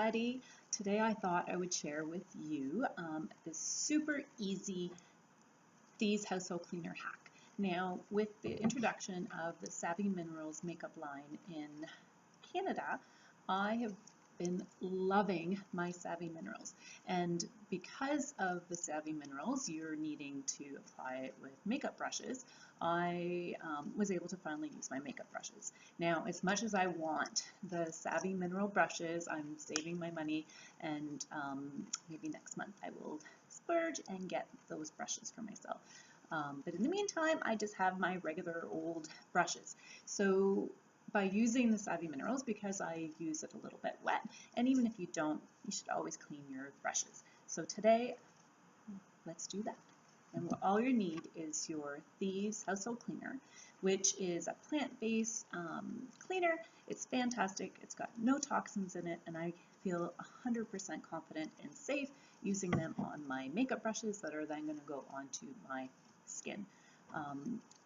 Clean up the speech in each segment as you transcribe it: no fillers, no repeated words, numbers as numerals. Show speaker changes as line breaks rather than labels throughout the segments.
everybody. Today I thought I would share with you this super easy Thieves Household Cleaner hack. Now, with the introduction of the Savvy Minerals makeup line in Canada, I have been loving my Savvy Minerals, and because of the Savvy Minerals you're needing to apply it with makeup brushes, I was able to finally use my makeup brushes. Now, as much as I want the Savvy Mineral brushes, I'm saving my money, and maybe next month I will splurge and get those brushes for myself. But in the meantime, I just have my regular old brushes. So by using the Savvy Minerals, because I use it a little bit wet, and even if you don't, you should always clean your brushes. So today, let's do that. And all you need is your Thieves Household Cleaner, which is a plant-based cleaner. It's fantastic. It's got no toxins in it, and I feel 100% confident and safe using them on my makeup brushes that are then going to go onto my skin.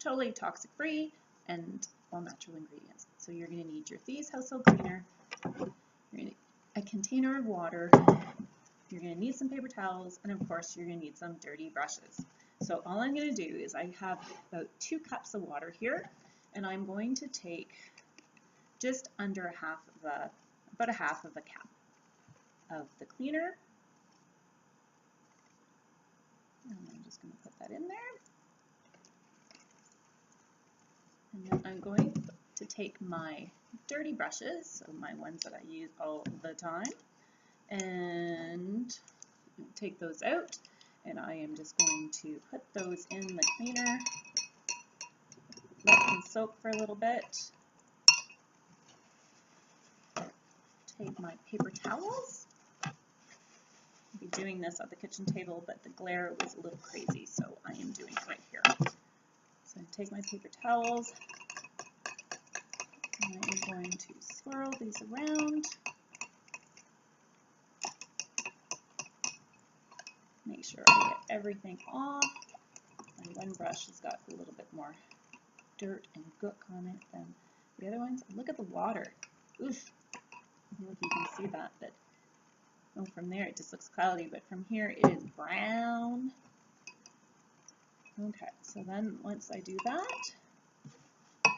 Totally toxic-free and all natural ingredients. So you're going to need your Thieves Household Cleaner, a container of water, you're going to need some paper towels, and of course you're going to need some dirty brushes. So all I'm going to do is I have about 2 cups of water here, and I'm going to take just under about a half of a cup of the cleaner. And I'm just going to put that in there. And then I'm going to take my dirty brushes, so my ones that I use all the time, and take those out, and I am just going to put those in the cleaner, let them soak for a little bit. Take my paper towels. I'll be doing this at the kitchen table, but the glare was a little crazy, so I am doing it right here. So I take my paper towels, and I'm going to swirl these around. Make sure I get everything off. My one brush has got a little bit more dirt and gook on it than the other ones. Look at the water. Oof. I don't know if you can see that, but oh, from there it just looks cloudy, but from here it is brown. Okay, so then once I do that, a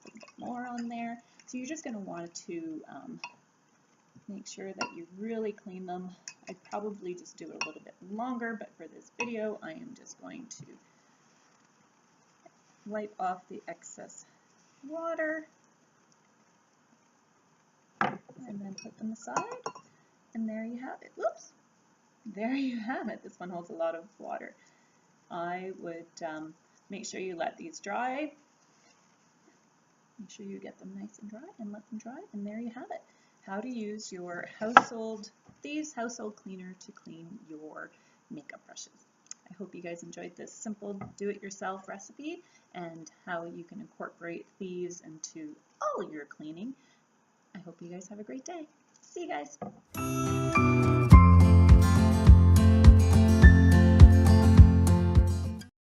little bit more on there. So you're just going to want to make sure that you really clean them. I'd probably just do it a little bit longer, but for this video, I am just going to wipe off the excess water and then put them aside. And there you have it. Whoops! There you have it. This one holds a lot of water. I would make sure you let these dry. Make sure you get them nice and dry and let them dry. And there you have it. How to use your Thieves Household Cleaner to clean your makeup brushes. I hope you guys enjoyed this simple do-it-yourself recipe and how you can incorporate Thieves into all your cleaning. I hope you guys have a great day. See you guys.